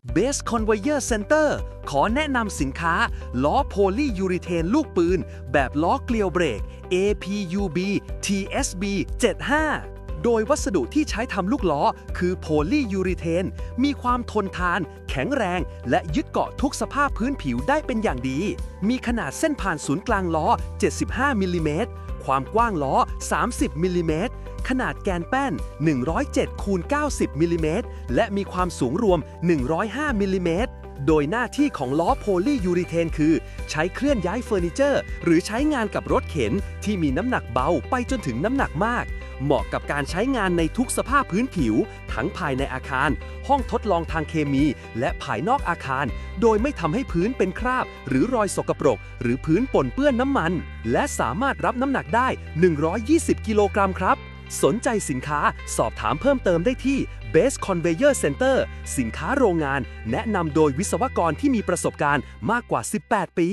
Base Conveyor Center ขอแนะนำสินค้าล้อโพลียูริเทนลูกปืนแบบล้อเกลียวเบรก APUB TSB 75 โดยวัสดุที่ใช้ทำลูกล้อคือโพลียูริเทนมีความทนทาน แข็งแรง และยึดเกาะทุกสภาพพื้นผิวได้เป็นอย่างดี มีขนาดเส้นผ่านศูนย์กลางล้อ 75 มิลลิเมตร ความกว้างล้อ 30 มิลลิเมตร ขนาดแกนแป้น 107 คูณ 90 มิลลิเมตร และมีความสูงรวม 105 มิลลิเมตร โดยหน้าที่ของล้อโพลียูริเทนคือ ใช้เคลื่อนย้ายเฟอร์นิเจอร์ หรือใช้งานกับรถเข็นที่มีน้ำหนักเบาไปจนถึงน้ำหนักมาก เหมาะกับการใช้งานในทุกสภาพพื้นผิว ทั้งภายในอาคาร ห้องทดลองทางเคมี และภายนอกอาคาร โดยไม่ทำให้พื้นเป็นคราบ หรือรอยสกปรก หรือพื้นปนเปื้อนน้ำมัน และสามารถรับน้ำหนักได้ 120 กิโลกรัมครับ สนใจสินค้าสอบถามเพิ่มเติมได้ที่ Base Conveyor Center สินค้าโรงงาน แนะนำโดยวิศวกรที่มีประสบการณ์มากกว่า 18 ปี